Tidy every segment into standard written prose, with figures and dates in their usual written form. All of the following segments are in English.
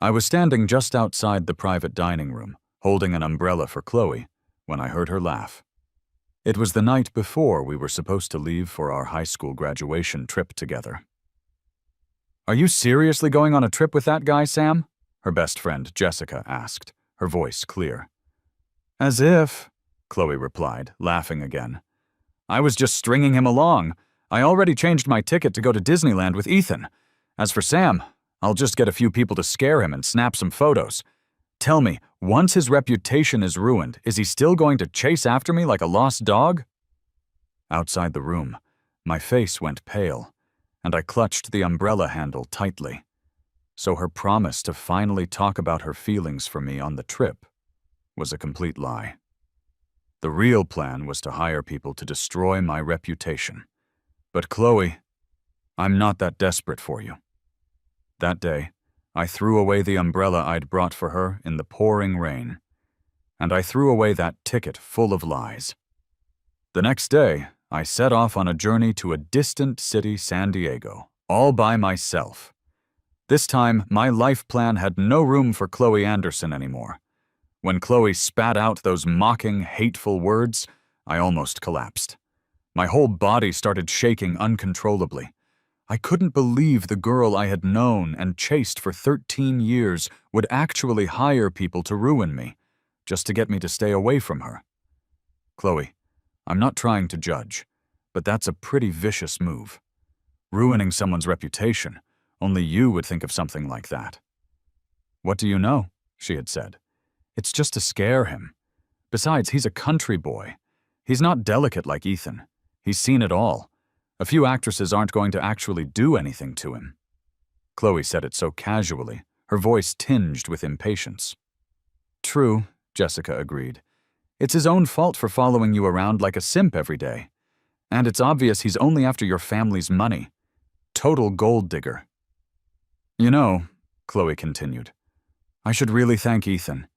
I was standing just outside the private dining room, holding an umbrella for Chloe, when I heard her laugh. It was the night before we were supposed to leave for our high school graduation trip together. "Are you seriously going on a trip with that guy, Sam?" her best friend Jessica asked, her voice clear. "As if," Chloe replied, laughing again. "I was just stringing him along. I already changed my ticket to go to Disneyland with Ethan. As for Sam, I'll just get a few people to scare him and snap some photos. Tell me, once his reputation is ruined, is he still going to chase after me like a lost dog?" Outside the room, my face went pale, and I clutched the umbrella handle tightly. So her promise to finally talk about her feelings for me on the trip was a complete lie. The real plan was to hire people to destroy my reputation. But Chloe, I'm not that desperate for you. That day, I threw away the umbrella I'd brought for her in the pouring rain, and I threw away that ticket full of lies. The next day, I set off on a journey to a distant city, San Diego, all by myself. This time, my life plan had no room for Chloe Anderson anymore. When Chloe spat out those mocking, hateful words, I almost collapsed. My whole body started shaking uncontrollably. I couldn't believe the girl I had known and chased for 13 years would actually hire people to ruin me, just to get me to stay away from her. Chloe, I'm not trying to judge, but that's a pretty vicious move. Ruining someone's reputation, only you would think of something like that. "What do you know?" she had said. "It's just to scare him. Besides, he's a country boy. He's not delicate like Ethan. He's seen it all. A few actresses aren't going to actually do anything to him." Chloe said it so casually, her voice tinged with impatience. "True," Jessica agreed. "It's his own fault for following you around like a simp every day. And it's obvious he's only after your family's money. Total gold digger." "You know," Chloe continued, "I should really thank Ethan.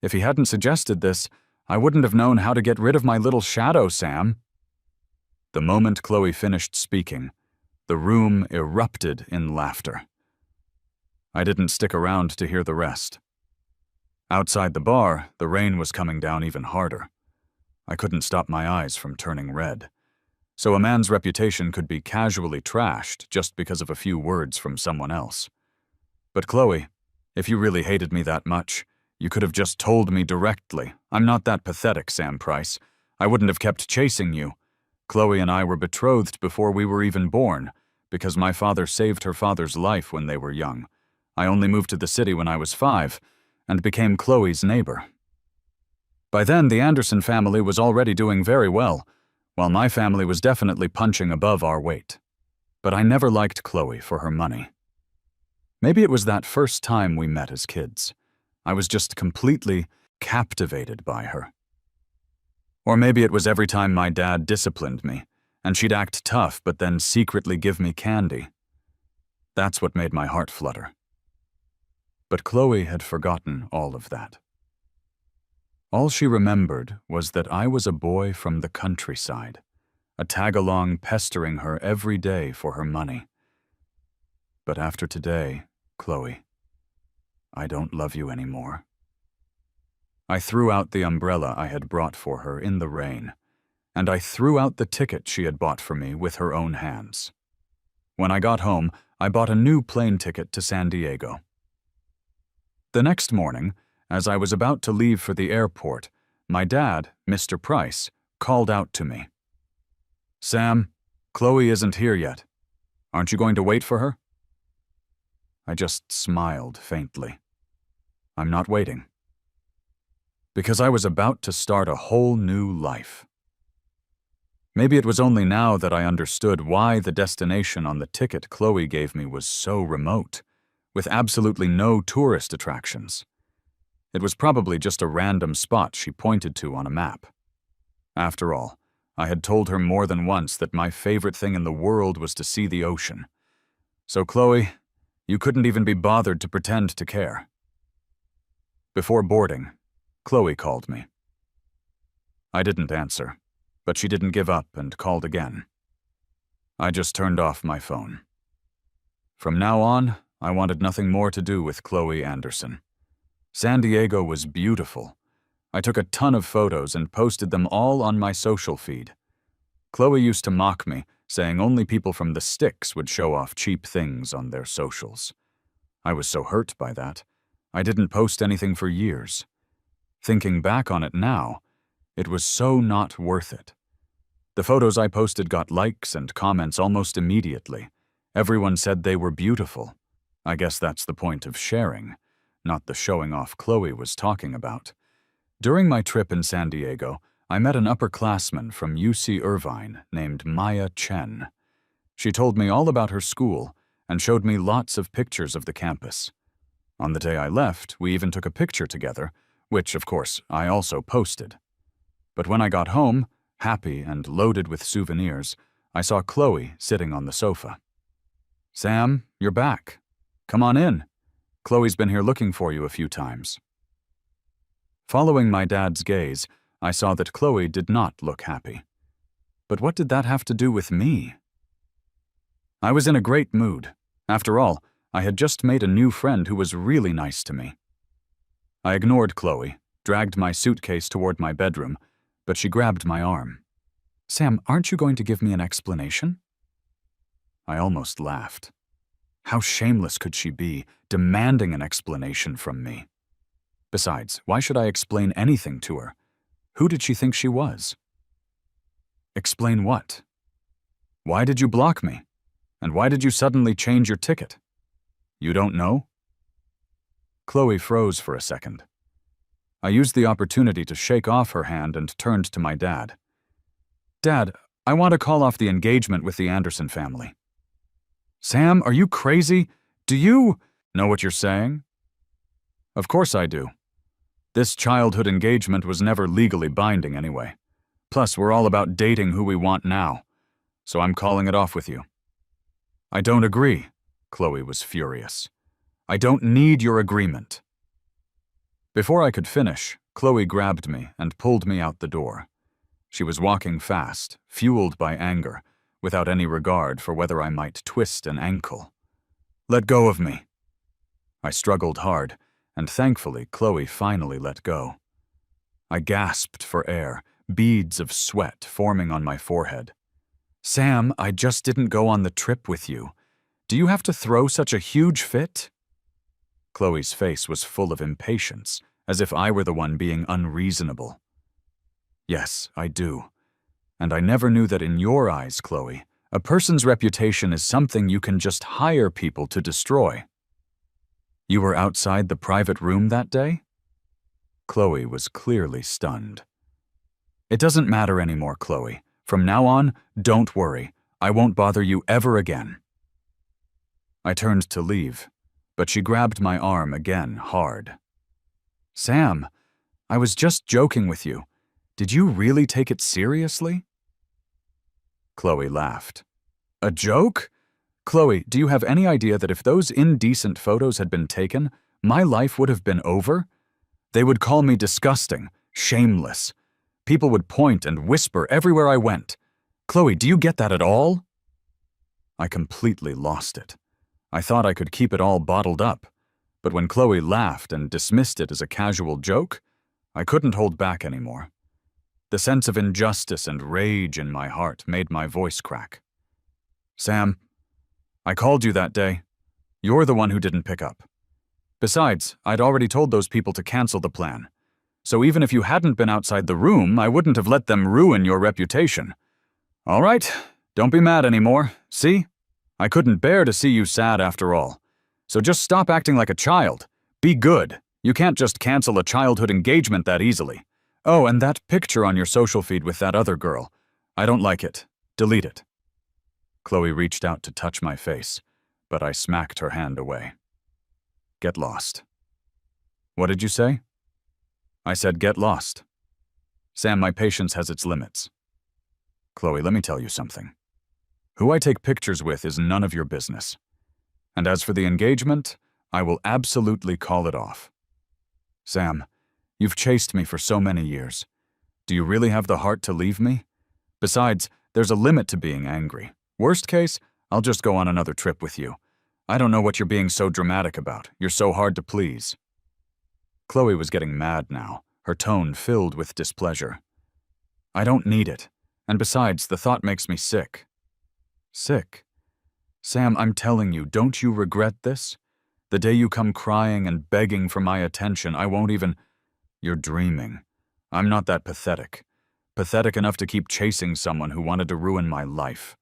If he hadn't suggested this, I wouldn't have known how to get rid of my little shadow, Sam." The moment Chloe finished speaking, the room erupted in laughter. I didn't stick around to hear the rest. Outside the bar, the rain was coming down even harder. I couldn't stop my eyes from turning red. So a man's reputation could be casually trashed just because of a few words from someone else. But Chloe, if you really hated me that much, you could have just told me directly. I'm not that pathetic, Sam Price. I wouldn't have kept chasing you. Chloe and I were betrothed before we were even born, because my father saved her father's life when they were young. I only moved to the city when I was 5, and became Chloe's neighbor. By then, the Anderson family was already doing very well, while my family was definitely punching above our weight. But I never liked Chloe for her money. Maybe it was that first time we met as kids. I was just completely captivated by her. Or maybe it was every time my dad disciplined me, and she'd act tough but then secretly give me candy. That's what made my heart flutter. But Chloe had forgotten all of that. All she remembered was that I was a boy from the countryside, a tag-along pestering her every day for her money. But after today, Chloe, I don't love you anymore. I threw out the umbrella I had brought for her in the rain, and I threw out the ticket she had bought for me with her own hands. When I got home, I bought a new plane ticket to San Diego. The next morning, as I was about to leave for the airport, my dad, Mr. Price, called out to me. "Sam, Chloe isn't here yet. Aren't you going to wait for her?" I just smiled faintly. I'm not waiting. Because I was about to start a whole new life. Maybe it was only now that I understood why the destination on the ticket Chloe gave me was so remote, with absolutely no tourist attractions. It was probably just a random spot she pointed to on a map. After all, I had told her more than once that my favorite thing in the world was to see the ocean. So Chloe, you couldn't even be bothered to pretend to care. Before boarding, Chloe called me. I didn't answer, but she didn't give up and called again. I just turned off my phone. From now on, I wanted nothing more to do with Chloe Anderson. San Diego was beautiful. I took a ton of photos and posted them all on my social feed. Chloe used to mock me, saying only people from the sticks would show off cheap things on their socials. I was so hurt by that, I didn't post anything for years. Thinking back on it now, it was so not worth it. The photos I posted got likes and comments almost immediately. Everyone said they were beautiful. I guess that's the point of sharing, not the showing off Chloe was talking about. During my trip in San Diego, I met an upperclassman from UC Irvine named Maya Chen. She told me all about her school and showed me lots of pictures of the campus. On the day I left, we even took a picture together, which, of course, I also posted. But when I got home, happy and loaded with souvenirs, I saw Chloe sitting on the sofa. "Sam, you're back. Come on in. Chloe's been here looking for you a few times." Following my dad's gaze, I saw that Chloe did not look happy. But what did that have to do with me? I was in a great mood. After all, I had just made a new friend who was really nice to me. I ignored Chloe, dragged my suitcase toward my bedroom, but she grabbed my arm. "Sam, aren't you going to give me an explanation?" I almost laughed. How shameless could she be, demanding an explanation from me? Besides, why should I explain anything to her? Who did she think she was? Explain what? Why did you block me? And why did you suddenly change your ticket? You don't know? Chloe froze for a second. I used the opportunity to shake off her hand and turned to my dad. "Dad, I want to call off the engagement with the Anderson family." "Sam, are you crazy? Do you know what you're saying?" "Of course I do. This childhood engagement was never legally binding anyway. Plus, we're all about dating who we want now. So I'm calling it off with you." "I don't agree," Chloe was furious. "I don't need your agreement." Before I could finish, Chloe grabbed me and pulled me out the door. She was walking fast, fueled by anger, without any regard for whether I might twist an ankle. "Let go of me." I struggled hard, and thankfully Chloe finally let go. I gasped for air, beads of sweat forming on my forehead. "Sam, I just didn't go on the trip with you. Do you have to throw such a huge fit?" Chloe's face was full of impatience, as if I were the one being unreasonable. "Yes, I do. And I never knew that in your eyes, Chloe, a person's reputation is something you can just hire people to destroy." "You were outside the private room that day?" Chloe was clearly stunned. "It doesn't matter anymore, Chloe. From now on, don't worry. I won't bother you ever again." I turned to leave, but she grabbed my arm again hard. "Sam, I was just joking with you. Did you really take it seriously?" Chloe laughed. "A joke? Chloe, do you have any idea that if those indecent photos had been taken, my life would have been over? They would call me disgusting, shameless. People would point and whisper everywhere I went. Chloe, do you get that at all?" I completely lost it. I thought I could keep it all bottled up, but when Chloe laughed and dismissed it as a casual joke, I couldn't hold back anymore. The sense of injustice and rage in my heart made my voice crack. "Sam, I called you that day. You're the one who didn't pick up. Besides, I'd already told those people to cancel the plan. So even if you hadn't been outside the room, I wouldn't have let them ruin your reputation. All right, don't be mad anymore. See? I couldn't bear to see you sad after all. So just stop acting like a child. Be good. You can't just cancel a childhood engagement that easily. Oh, and that picture on your social feed with that other girl. I don't like it. Delete it." Chloe reached out to touch my face, but I smacked her hand away. "Get lost." "What did you say?" "I said get lost. Sam, my patience has its limits. Chloe, let me tell you something. Who I take pictures with is none of your business. And as for the engagement, I will absolutely call it off. Sam, you've chased me for so many years. Do you really have the heart to leave me? Besides, there's a limit to being angry. Worst case, I'll just go on another trip with you. I don't know what you're being so dramatic about. You're so hard to please. Chloe was getting mad now, her tone filled with displeasure. I don't need it. And besides, the thought makes me sick. Sick? Sam, I'm telling you, don't you regret this? The day you come crying and begging for my attention, I won't even… You're dreaming. I'm not that pathetic. Pathetic enough to keep chasing someone who wanted to ruin my life.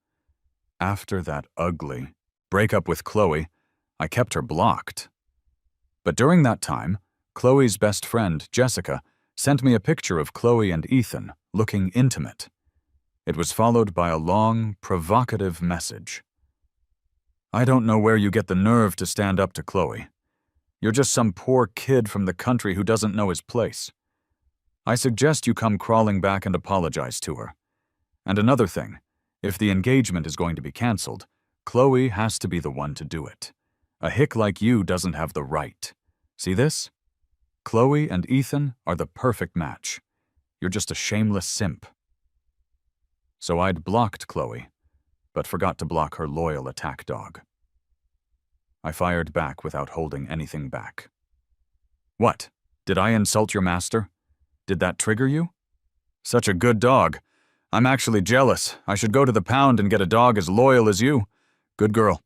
After that ugly breakup with Chloe, I kept her blocked. But during that time, Chloe's best friend, Jessica, sent me a picture of Chloe and Ethan looking intimate. It was followed by a long, provocative message. I don't know where you get the nerve to stand up to Chloe. You're just some poor kid from the country who doesn't know his place. I suggest you come crawling back and apologize to her. And another thing, if the engagement is going to be canceled, Chloe has to be the one to do it. A hick like you doesn't have the right. See this? Chloe and Ethan are the perfect match. You're just a shameless simp. So I'd blocked Chloe, but forgot to block her loyal attack dog. I fired back without holding anything back. What? Did I insult your master? Did that trigger you? Such a good dog. I'm actually jealous. I should go to the pound and get a dog as loyal as you. Good girl.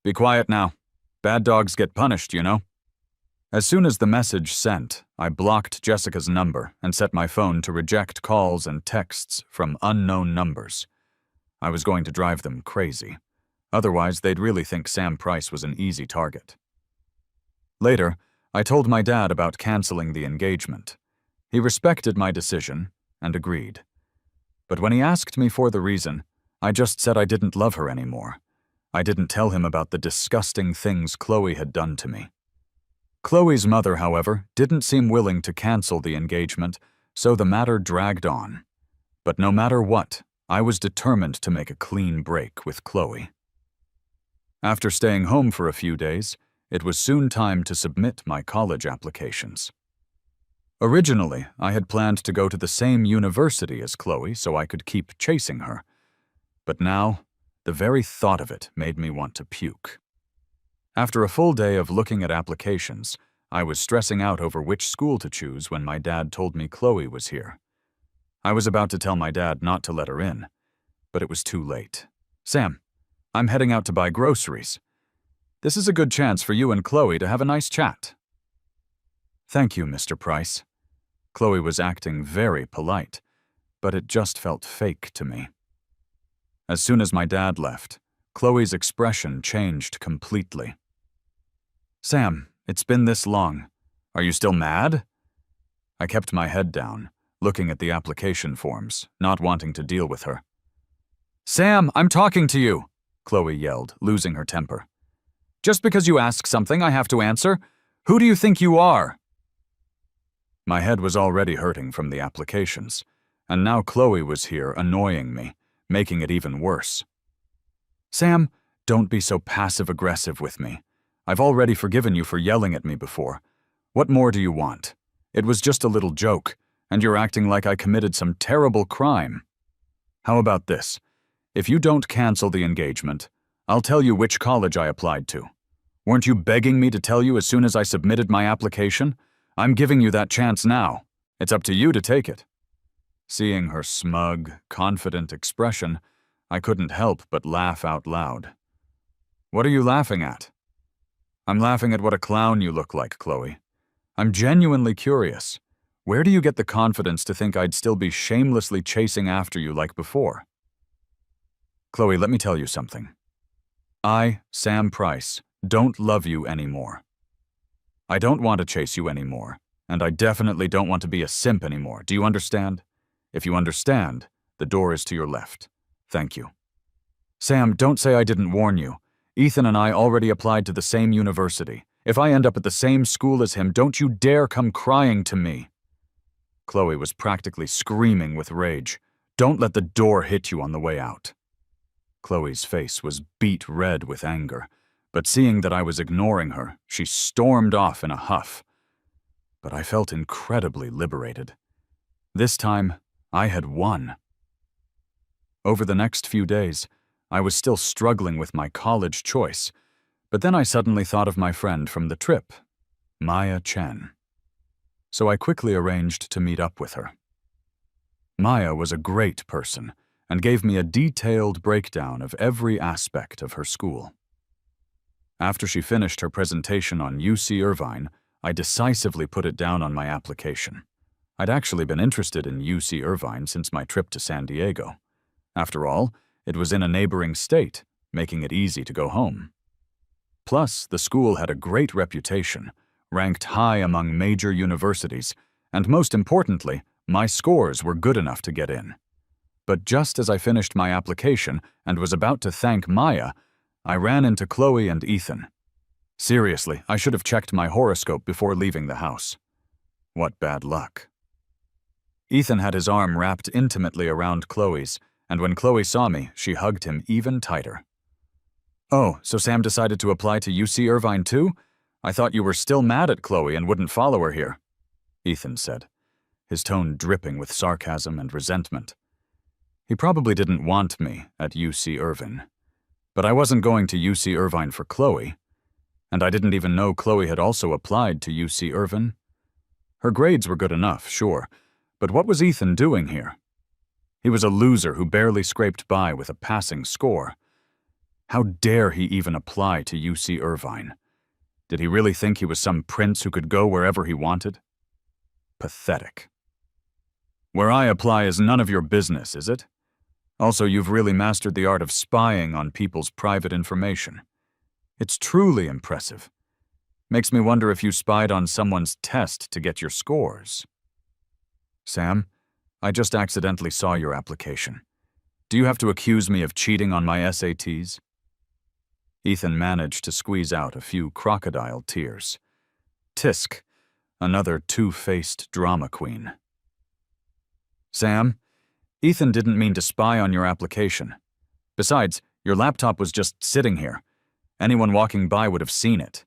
Be quiet now. Bad dogs get punished, you know. As soon as the message sent, I blocked Jessica's number and set my phone to reject calls and texts from unknown numbers. I was going to drive them crazy. Otherwise, they'd really think Sam Price was an easy target. Later, I told my dad about canceling the engagement. He respected my decision and agreed. But when he asked me for the reason, I just said I didn't love her anymore. I didn't tell him about the disgusting things Chloe had done to me. Chloe's mother, however, didn't seem willing to cancel the engagement, so the matter dragged on. But no matter what, I was determined to make a clean break with Chloe. After staying home for a few days, it was soon time to submit my college applications. Originally, I had planned to go to the same university as Chloe so I could keep chasing her. But now, the very thought of it made me want to puke. After a full day of looking at applications, I was stressing out over which school to choose when my dad told me Chloe was here. I was about to tell my dad not to let her in, but it was too late. Sam, I'm heading out to buy groceries. This is a good chance for you and Chloe to have a nice chat. Thank you, Mr. Price. Chloe was acting very polite, but it just felt fake to me. As soon as my dad left, Chloe's expression changed completely. Sam, it's been this long. Are you still mad? I kept my head down, looking at the application forms, not wanting to deal with her. Sam, I'm talking to you, Chloe yelled, losing her temper. Just because you ask something, I have to answer. Who do you think you are? My head was already hurting from the applications, and now Chloe was here annoying me, making it even worse. Sam, don't be so passive-aggressive with me. I've already forgiven you for yelling at me before. What more do you want? It was just a little joke, and you're acting like I committed some terrible crime. How about this? If you don't cancel the engagement, I'll tell you which college I applied to. Weren't you begging me to tell you as soon as I submitted my application? I'm giving you that chance now. It's up to you to take it. Seeing her smug, confident expression, I couldn't help but laugh out loud. What are you laughing at? I'm laughing at what a clown you look like, Chloe. I'm genuinely curious. Where do you get the confidence to think I'd still be shamelessly chasing after you like before? Chloe, let me tell you something. I, Sam Price, don't love you anymore. I don't want to chase you anymore, and I definitely don't want to be a simp anymore. Do you understand? If you understand, the door is to your left. Thank you. Sam, don't say I didn't warn you. Ethan and I already applied to the same university. If I end up at the same school as him, don't you dare come crying to me. Chloe was practically screaming with rage. Don't let the door hit you on the way out. Chloe's face was beet red with anger, but seeing that I was ignoring her, she stormed off in a huff. But I felt incredibly liberated. This time, I had won. Over the next few days, I was still struggling with my college choice, But then I suddenly thought of my friend from the trip, Maya Chen. So I quickly arranged to meet up with her. Maya was a great person and gave me a detailed breakdown of every aspect of her school. After she finished her presentation on UC Irvine, I decisively put it down on my application. I'd actually been interested in UC Irvine since my trip to San Diego. After all, it was in a neighboring state, making it easy to go home. Plus, the school had a great reputation, ranked high among major universities, and most importantly, my scores were good enough to get in. But just as I finished my application and was about to thank Maya, I ran into Chloe and Ethan. Seriously, I should have checked my horoscope before leaving the house. What bad luck. Ethan had his arm wrapped intimately around Chloe's, and when Chloe saw me, she hugged him even tighter. "Oh, so Sam decided to apply to UC Irvine too? I thought you were still mad at Chloe and wouldn't follow her here," Ethan said, his tone dripping with sarcasm and resentment. He probably didn't want me at UC Irvine. But I wasn't going to UC Irvine for Chloe, and I didn't even know Chloe had also applied to UC Irvine. Her grades were good enough, sure, but what was Ethan doing here? He was a loser who barely scraped by with a passing score. How dare he even apply to UC Irvine? Did he really think he was some prince who could go wherever he wanted? Pathetic. Where I apply is none of your business, is it? Also, you've really mastered the art of spying on people's private information. It's truly impressive. Makes me wonder if you spied on someone's test to get your scores. Sam, I just accidentally saw your application. Do you have to accuse me of cheating on my SATs? Ethan managed to squeeze out a few crocodile tears. Tisk, another two-faced drama queen. Sam, Ethan didn't mean to spy on your application. Besides, your laptop was just sitting here. Anyone walking by would have seen it.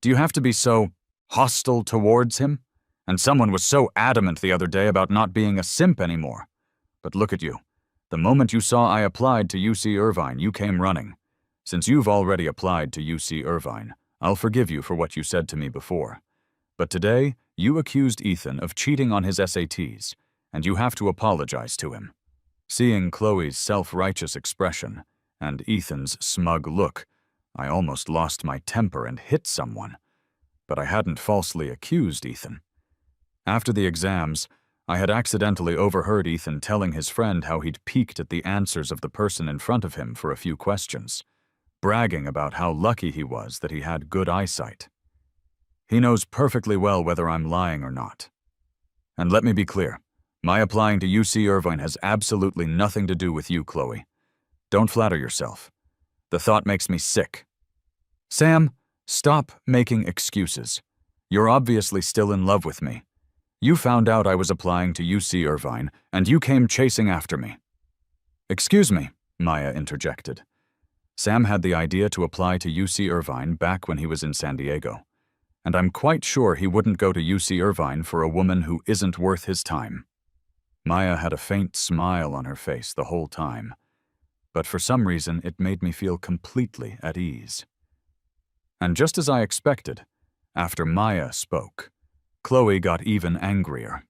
Do you have to be so hostile towards him? And someone was so adamant the other day about not being a simp anymore. But look at you. The moment you saw I applied to UC Irvine, you came running. Since you've already applied to UC Irvine, I'll forgive you for what you said to me before. But today, you accused Ethan of cheating on his SATs, and you have to apologize to him. Seeing Chloe's self-righteous expression and Ethan's smug look, I almost lost my temper and hit someone. But I hadn't falsely accused Ethan. After the exams, I had accidentally overheard Ethan telling his friend how he'd peeked at the answers of the person in front of him for a few questions, bragging about how lucky he was that he had good eyesight. He knows perfectly well whether I'm lying or not. And let me be clear, my applying to UC Irvine has absolutely nothing to do with you, Chloe. Don't flatter yourself. The thought makes me sick. Sam, stop making excuses. You're obviously still in love with me. You found out I was applying to UC Irvine, and you came chasing after me. Excuse me, Maya interjected. Sam had the idea to apply to UC Irvine back when he was in San Diego, and I'm quite sure he wouldn't go to UC Irvine for a woman who isn't worth his time. Maya had a faint smile on her face the whole time, but for some reason it made me feel completely at ease. And just as I expected, after Maya spoke, Chloe got even angrier.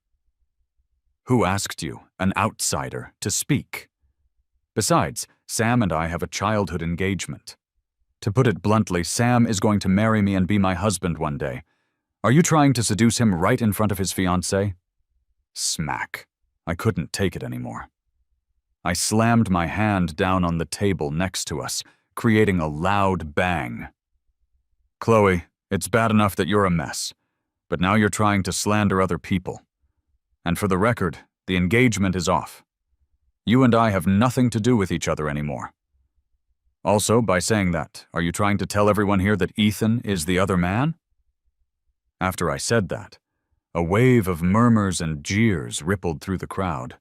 Who asked you, an outsider, to speak? Besides, Sam and I have a childhood engagement. To put it bluntly, Sam is going to marry me and be my husband one day. Are you trying to seduce him right in front of his fiancée? Smack. I couldn't take it anymore. I slammed my hand down on the table next to us, creating a loud bang. Chloe, it's bad enough that you're a mess, but now you're trying to slander other people. And for the record, the engagement is off. You and I have nothing to do with each other anymore. Also, by saying that, are you trying to tell everyone here that Ethan is the other man? After I said that, a wave of murmurs and jeers rippled through the crowd.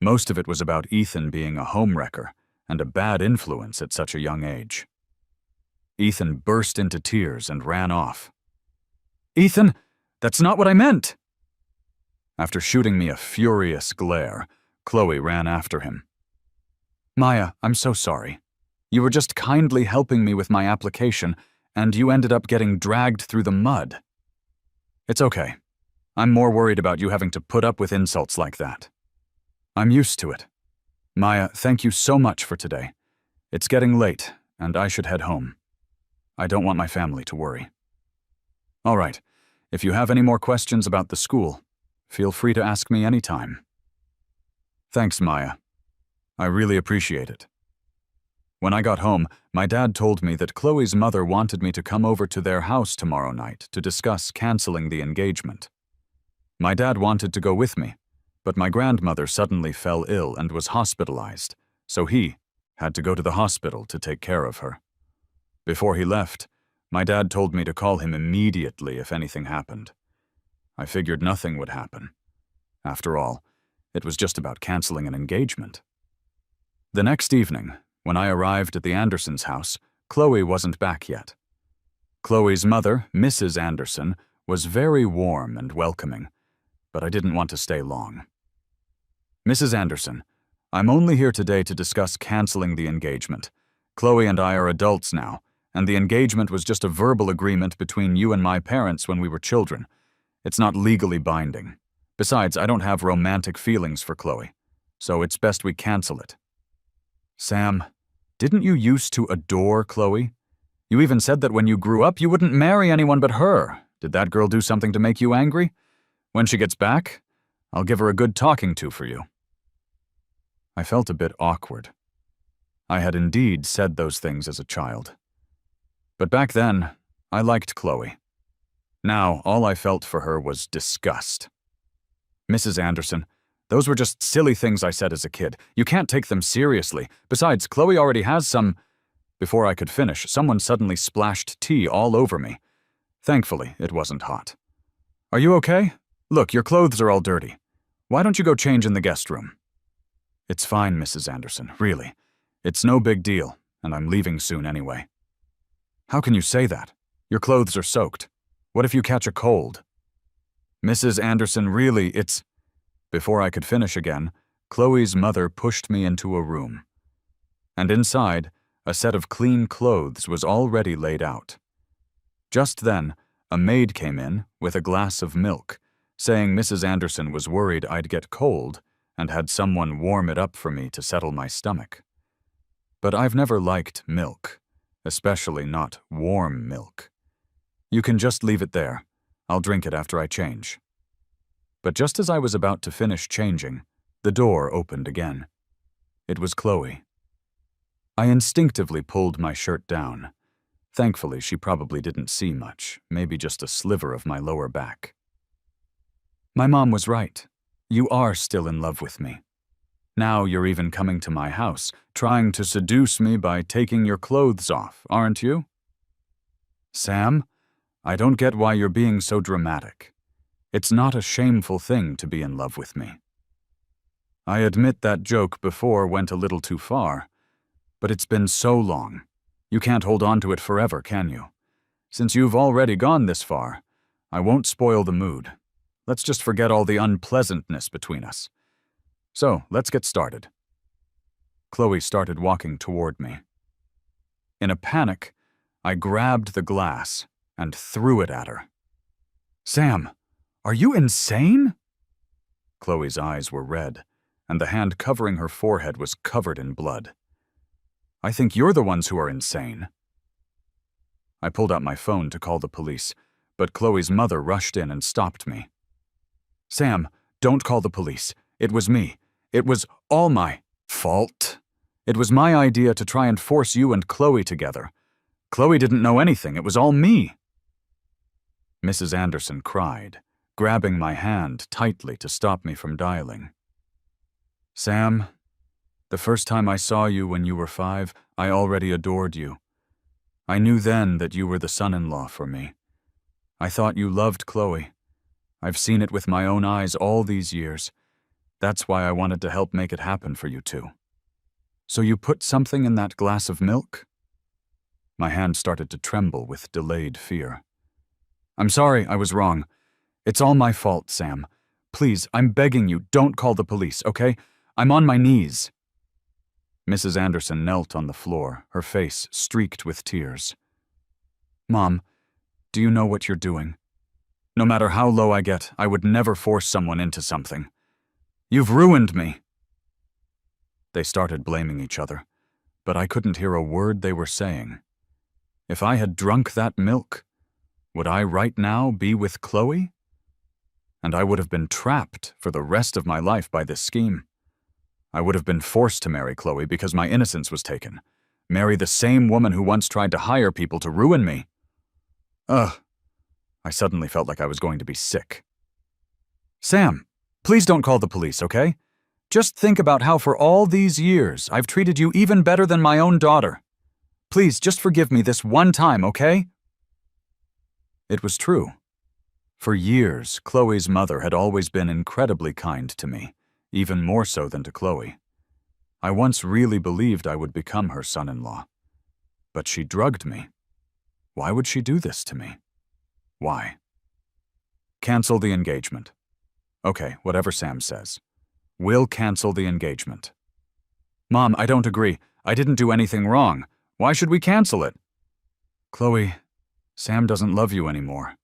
Most of it was about Ethan being a homewrecker and a bad influence at such a young age. Ethan burst into tears and ran off. Ethan, that's not what I meant! After shooting me a furious glare, Chloe ran after him. Maya, I'm so sorry. You were just kindly helping me with my application, and you ended up getting dragged through the mud. It's okay. I'm more worried about you having to put up with insults like that. I'm used to it. Maya, thank you so much for today. It's getting late, and I should head home. I don't want my family to worry. All right, if you have any more questions about the school, feel free to ask me anytime. Thanks, Maya. I really appreciate it. When I got home, my dad told me that Chloe's mother wanted me to come over to their house tomorrow night to discuss canceling the engagement. My dad wanted to go with me, but my grandmother suddenly fell ill and was hospitalized, so he had to go to the hospital to take care of her. Before he left, my dad told me to call him immediately if anything happened. I figured nothing would happen. After all, it was just about canceling an engagement. The next evening, when I arrived at the Andersons' house, Chloe wasn't back yet. Chloe's mother, Mrs. Anderson, was very warm and welcoming, but I didn't want to stay long. Mrs. Anderson, I'm only here today to discuss canceling the engagement. Chloe and I are adults now, and the engagement was just a verbal agreement between you and my parents when we were children. It's not legally binding. Besides, I don't have romantic feelings for Chloe, so it's best we cancel it. Sam, didn't you used to adore Chloe? You even said that when you grew up, you wouldn't marry anyone but her. Did that girl do something to make you angry? When she gets back, I'll give her a good talking to for you. I felt a bit awkward. I had indeed said those things as a child. But back then, I liked Chloe. Now, all I felt for her was disgust. Mrs. Anderson, those were just silly things I said as a kid. You can't take them seriously. Besides, Chloe already has some... Before I could finish, someone suddenly splashed tea all over me. Thankfully, it wasn't hot. Are you okay? Look, your clothes are all dirty. Why don't you go change in the guest room? It's fine, Mrs. Anderson, really. It's no big deal, and I'm leaving soon anyway. How can you say that? Your clothes are soaked. What if you catch a cold? Mrs. Anderson, really, it's... Before I could finish again, Chloe's mother pushed me into a room. And inside, a set of clean clothes was already laid out. Just then, a maid came in with a glass of milk, saying Mrs. Anderson was worried I'd get cold and had someone warm it up for me to settle my stomach. But I've never liked milk, especially not warm milk. You can just leave it there. I'll drink it after I change. But just as I was about to finish changing, the door opened again. It was Chloe. I instinctively pulled my shirt down. Thankfully, she probably didn't see much, maybe just a sliver of my lower back. My mom was right. You are still in love with me. Now you're even coming to my house, trying to seduce me by taking your clothes off, aren't you? Sam, I don't get why you're being so dramatic. It's not a shameful thing to be in love with me. I admit that joke before went a little too far, but it's been so long. You can't hold on to it forever, can you? Since you've already gone this far, I won't spoil the mood. Let's just forget all the unpleasantness between us. So, let's get started. Chloe started walking toward me. In a panic, I grabbed the glass and threw it at her. Sam, are you insane? Chloe's eyes were red, and the hand covering her forehead was covered in blood. I think you're the ones who are insane. I pulled out my phone to call the police, but Chloe's mother rushed in and stopped me. Sam, don't call the police. It was me. It was all my fault. It was my idea to try and force you and Chloe together. Chloe didn't know anything. It was all me. Mrs. Anderson cried, grabbing my hand tightly to stop me from dialing. Sam, the first time I saw you when you were 5, I already adored you. I knew then that you were the son-in-law for me. I thought you loved Chloe. I've seen it with my own eyes all these years. That's why I wanted to help make it happen for you two. So you put something in that glass of milk? My hand started to tremble with delayed fear. I'm sorry, I was wrong. It's all my fault, Sam. Please, I'm begging you, don't call the police, okay? I'm on my knees. Mrs. Anderson knelt on the floor, her face streaked with tears. Mom, do you know what you're doing? No matter how low I get, I would never force someone into something. You've ruined me. They started blaming each other, but I couldn't hear a word they were saying. If I had drunk that milk, would I right now be with Chloe? And I would have been trapped for the rest of my life by this scheme. I would have been forced to marry Chloe because my innocence was taken. Marry the same woman who once tried to hire people to ruin me. Ugh. I suddenly felt like I was going to be sick. Sam, please don't call the police, okay? Just think about how for all these years I've treated you even better than my own daughter. Please just forgive me this one time, okay? It was true. For years, Chloe's mother had always been incredibly kind to me, even more so than to Chloe. I once really believed I would become her son-in-law. But she drugged me. Why would she do this to me? Why? Cancel the engagement. Okay, whatever Sam says. We'll cancel the engagement. Mom, I don't agree. I didn't do anything wrong. Why should we cancel it? Chloe, Sam doesn't love you anymore.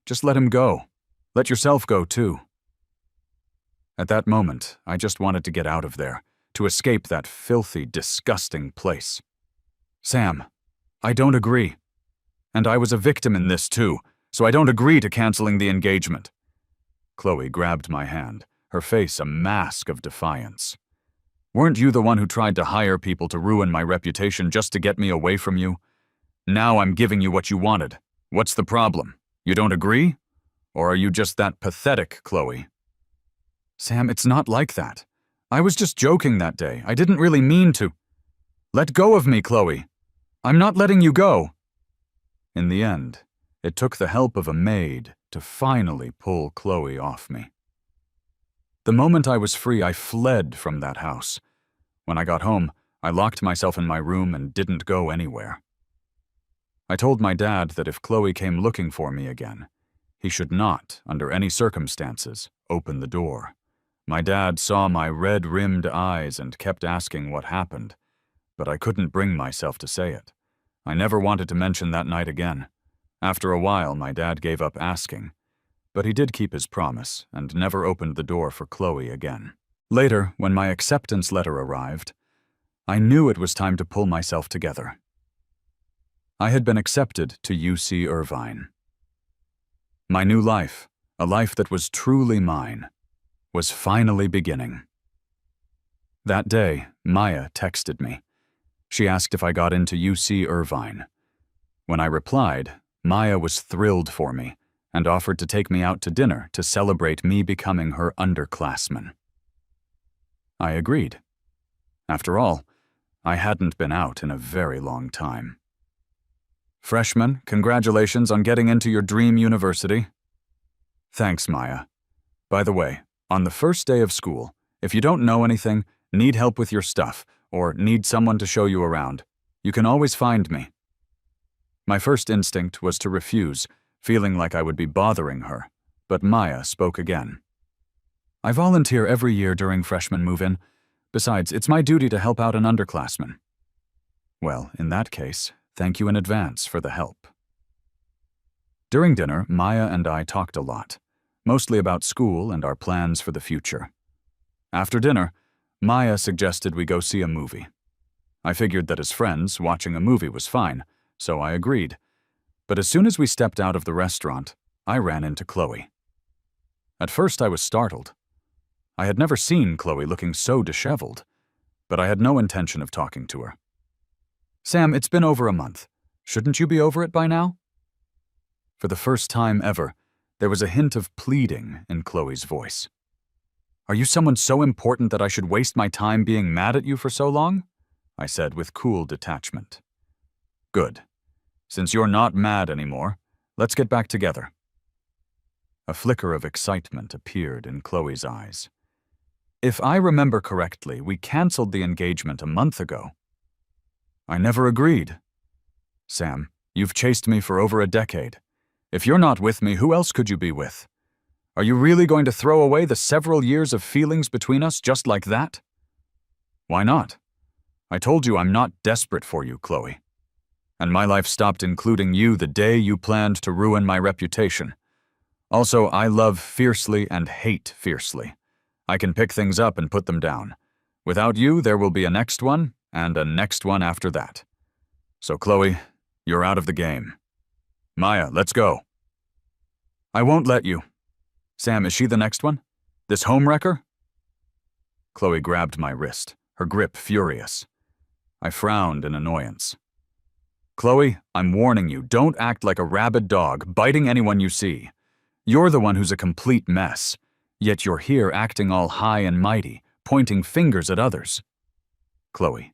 Just let him go. Let yourself go, too. At that moment, I just wanted to get out of there, to escape that filthy, disgusting place. Sam, I don't agree. And I was a victim in this, too, so I don't agree to canceling the engagement. Chloe grabbed my hand, her face a mask of defiance. Weren't you the one who tried to hire people to ruin my reputation just to get me away from you? Now I'm giving you what you wanted. What's the problem? You don't agree? Or are you just that pathetic, Chloe? Sam, it's not like that. I was just joking that day. I didn't really mean to. Let go of me, Chloe. I'm not letting you go. In the end, it took the help of a maid to finally pull Chloe off me. The moment I was free, I fled from that house. When I got home, I locked myself in my room and didn't go anywhere. I told my dad that if Chloe came looking for me again, he should not, under any circumstances, open the door. My dad saw my red-rimmed eyes and kept asking what happened, but I couldn't bring myself to say it. I never wanted to mention that night again. After a while, my dad gave up asking, but he did keep his promise and never opened the door for Chloe again. Later, when my acceptance letter arrived, I knew it was time to pull myself together. I had been accepted to UC Irvine. My new life, a life that was truly mine, was finally beginning. That day, Maya texted me. She asked if I got into UC Irvine. When I replied, Maya was thrilled for me and offered to take me out to dinner to celebrate me becoming her underclassman. I agreed. After all, I hadn't been out in a very long time. Freshman, congratulations on getting into your dream university. Thanks, Maya. By the way, on the first day of school, if you don't know anything, need help with your stuff, or need someone to show you around, you can always find me. My first instinct was to refuse, feeling like I would be bothering her, but Maya spoke again. I volunteer every year during freshman move-in. Besides, it's my duty to help out an underclassman. Well, in that case, thank you in advance for the help. During dinner, Maya and I talked a lot, mostly about school and our plans for the future. After dinner, Maya suggested we go see a movie. I figured that as friends, watching a movie was fine, so I agreed. But as soon as we stepped out of the restaurant, I ran into Chloe. At first I was startled. I had never seen Chloe looking so disheveled, but I had no intention of talking to her. Sam, it's been over a month. Shouldn't you be over it by now? For the first time ever, there was a hint of pleading in Chloe's voice. Are you someone so important that I should waste my time being mad at you for so long? I said with cool detachment. Good. Since you're not mad anymore, let's get back together. A flicker of excitement appeared in Chloe's eyes. If I remember correctly, we canceled the engagement a month ago. I never agreed. Sam, you've chased me for over a decade. If you're not with me, who else could you be with? Are you really going to throw away the several years of feelings between us just like that? Why not? I told you I'm not desperate for you, Chloe. and my life stopped including you the day you planned to ruin my reputation. Also, I love fiercely and hate fiercely. I can pick things up and put them down. Without you, there will be a next one, and a next one after that. So, Chloe, you're out of the game. Maya, let's go. I won't let you. Sam, is she the next one? This homewrecker? Chloe grabbed my wrist, her grip furious. I frowned in annoyance. Chloe, I'm warning you, don't act like a rabid dog, biting anyone you see. You're the one who's a complete mess, yet you're here acting all high and mighty, pointing fingers at others. Chloe,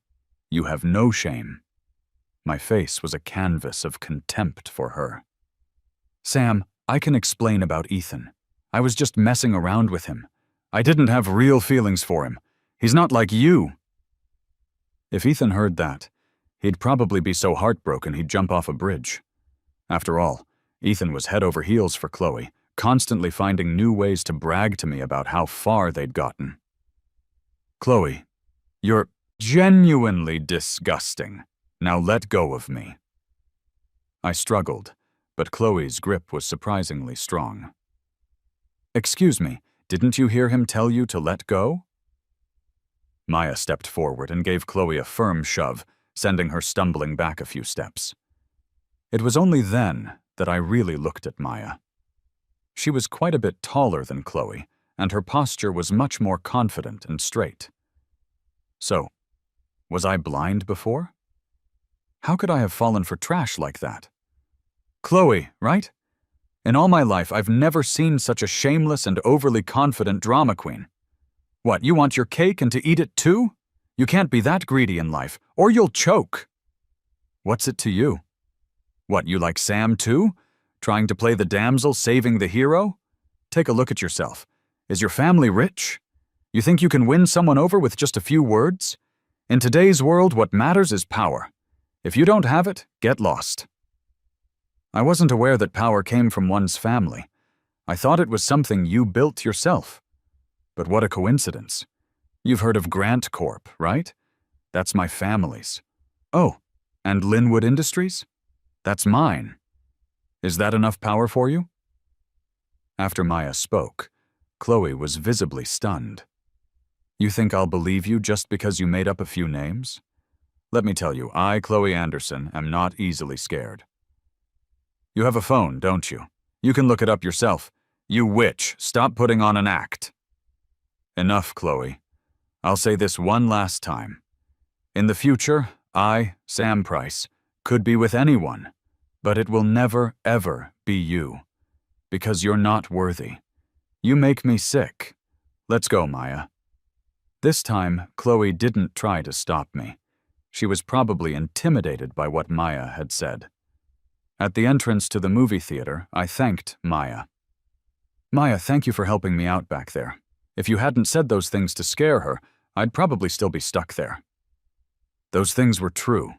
you have no shame. My face was a canvas of contempt for her. Sam, I can explain about Ethan. I was just messing around with him. I didn't have real feelings for him. He's not like you. If Ethan heard that, he'd probably be so heartbroken he'd jump off a bridge. After all, Ethan was head over heels for Chloe, constantly finding new ways to brag to me about how far they'd gotten. Chloe, you're genuinely disgusting. Now let go of me. I struggled, but Chloe's grip was surprisingly strong. Excuse me, didn't you hear him tell you to let go? Maya stepped forward and gave Chloe a firm shove, sending her stumbling back a few steps. It was only then that I really looked at Maya. She was quite a bit taller than Chloe, and her posture was much more confident and straight. So, was I blind before? How could I have fallen for trash like that? Chloe, right? In all my life, I've never seen such a shameless and overly confident drama queen. What, you want your cake and to eat it too? You can't be that greedy in life, or you'll choke. What's it to you? What, you like Sam too? Trying to play the damsel saving the hero? Take a look at yourself. Is your family rich? You think you can win someone over with just a few words? In today's world, what matters is power. If you don't have it, get lost. I wasn't aware that power came from one's family. I thought it was something you built yourself. But what a coincidence. You've heard of Grant Corp, right? That's my family's. Oh, and Linwood Industries? That's mine. Is that enough power for you? After Maya spoke, Chloe was visibly stunned. You think I'll believe you just because you made up a few names? Let me tell you, I, Chloe Anderson, am not easily scared. You have a phone, don't you? You can look it up yourself. You witch, stop putting on an act. Enough, Chloe. I'll say this one last time. In the future, I, Sam Price, could be with anyone, but it will never, ever be you. Because you're not worthy. You make me sick. Let's go, Maya. This time, Chloe didn't try to stop me. She was probably intimidated by what Maya had said. At the entrance to the movie theater, I thanked Maya. Maya, thank you for helping me out back there. If you hadn't said those things to scare her, I'd probably still be stuck there. Those things were true.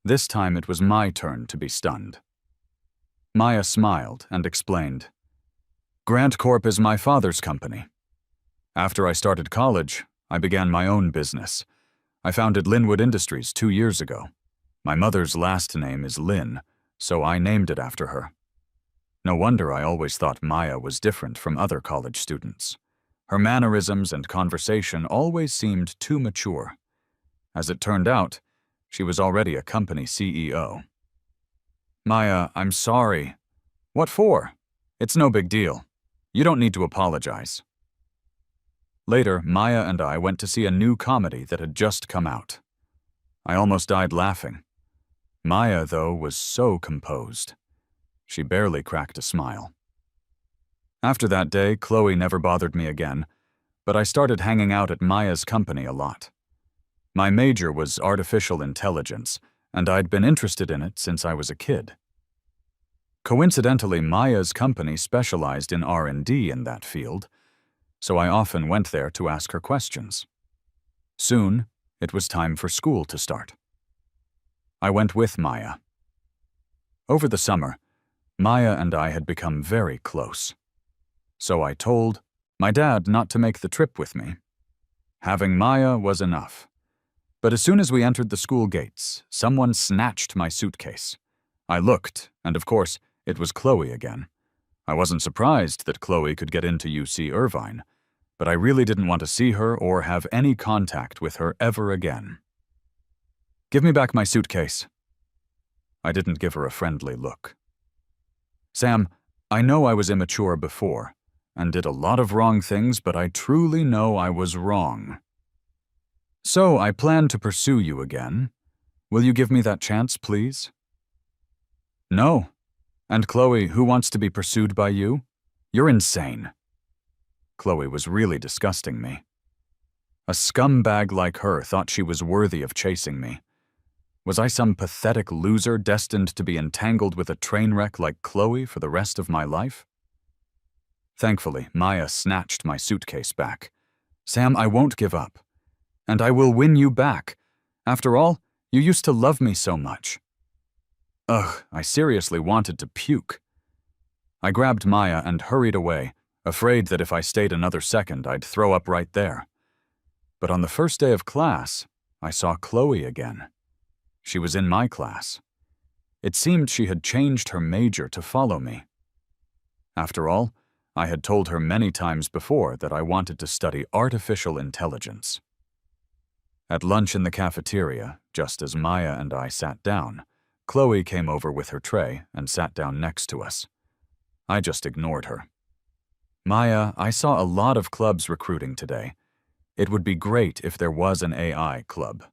This time it was my turn to be stunned. Maya smiled and explained. Grant Corp is my father's company. After I started college, I began my own business. I founded Linwood Industries 2 years ago. My mother's last name is Lynn, so I named it after her. No wonder I always thought Maya was different from other college students. Her mannerisms and conversation always seemed too mature. As it turned out, she was already a company CEO. Maya, I'm sorry. What for? It's no big deal. You don't need to apologize. Later, Maya and I went to see a new comedy that had just come out. I almost died laughing. Maya, though, was so composed. She barely cracked a smile. After that day, Chloe never bothered me again, but I started hanging out at Maya's company a lot. My major was artificial intelligence, and I'd been interested in it since I was a kid. Coincidentally, Maya's company specialized in R&D in that field, so I often went there to ask her questions. Soon, it was time for school to start. I went with Maya. Over the summer, Maya and I had become very close. So I told my dad not to make the trip with me. Having Maya was enough. But as soon as we entered the school gates, someone snatched my suitcase. I looked, and of course, it was Chloe again. I wasn't surprised that Chloe could get into UC Irvine, but I really didn't want to see her or have any contact with her ever again. "Give me back my suitcase." I didn't give her a friendly look. "Sam, I know I was immature before and did a lot of wrong things, but I truly know I was wrong. So I plan to pursue you again. Will you give me that chance, please?" "No. And Chloe, who wants to be pursued by you? You're insane." Chloe was really disgusting me. A scumbag like her thought she was worthy of chasing me. Was I some pathetic loser destined to be entangled with a train wreck like Chloe for the rest of my life? Thankfully, Maya snatched my suitcase back. "Sam, I won't give up. And I will win you back. After all, you used to love me so much." Ugh, I seriously wanted to puke. I grabbed Maya and hurried away, afraid that if I stayed another second, I'd throw up right there. But on the first day of class, I saw Chloe again. She was in my class. It seemed she had changed her major to follow me. After all, I had told her many times before that I wanted to study artificial intelligence. At lunch in the cafeteria, just as Maya and I sat down, Chloe came over with her tray and sat down next to us. I just ignored her. "Maya, I saw a lot of clubs recruiting today. It would be great if there was an AI club."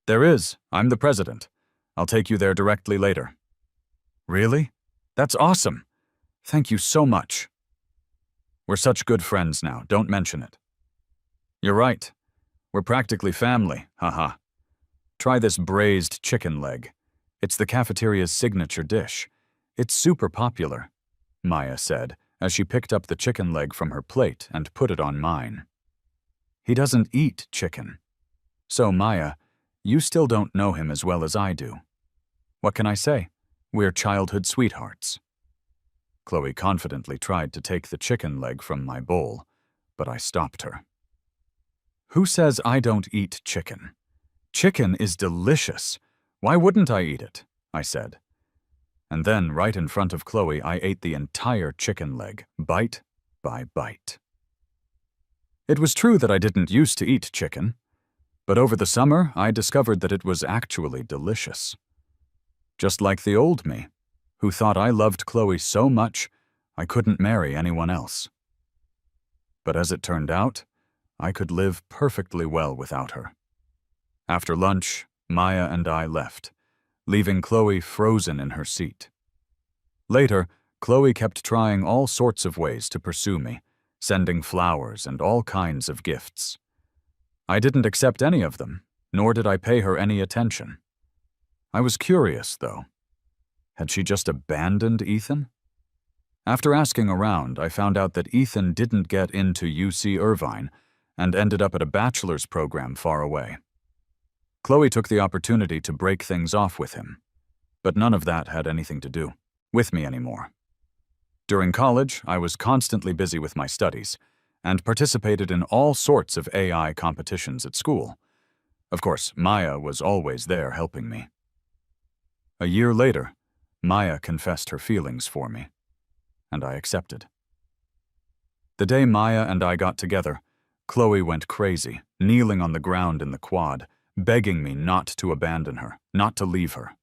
"There is. I'm the president. I'll take you there directly later." "Really? That's awesome. Thank you so much." "We're such good friends now, don't mention it." "You're right. We're practically family, haha. Try this braised chicken leg. It's the cafeteria's signature dish. It's super popular," Maya said as she picked up the chicken leg from her plate and put it on mine. "He doesn't eat chicken. So, Maya, you still don't know him as well as I do. What can I say? We're childhood sweethearts." Chloe confidently tried to take the chicken leg from my bowl, but I stopped her. "Who says I don't eat chicken? Chicken is delicious. Why wouldn't I eat it?" I said. And then, right in front of Chloe, I ate the entire chicken leg, bite by bite. It was true that I didn't used to eat chicken, but over the summer, I discovered that it was actually delicious. Just like the old me, who thought I loved Chloe so much I couldn't marry anyone else. But as it turned out, I could live perfectly well without her. After lunch, Maya and I left, leaving Chloe frozen in her seat. Later, Chloe kept trying all sorts of ways to pursue me, sending flowers and all kinds of gifts. I didn't accept any of them, nor did I pay her any attention. I was curious, though. Had she just abandoned Ethan? After asking around, I found out that Ethan didn't get into UC Irvine and ended up at a bachelor's program far away. Chloe took the opportunity to break things off with him, but none of that had anything to do with me anymore. During college, I was constantly busy with my studies and participated in all sorts of AI competitions at school. Of course, Maya was always there helping me. A year later, Maya confessed her feelings for me, and I accepted. The day Maya and I got together, Chloe went crazy, kneeling on the ground in the quad, begging me not to abandon her, not to leave her.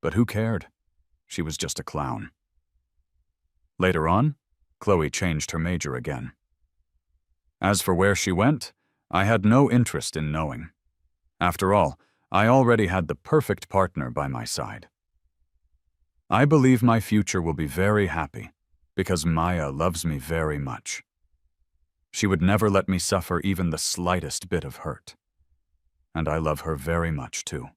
But who cared? She was just a clown. Later on, Chloe changed her major again. As for where she went, I had no interest in knowing. After all, I already had the perfect partner by my side. I believe my future will be very happy because Maya loves me very much. She would never let me suffer even the slightest bit of hurt. And I love her very much too.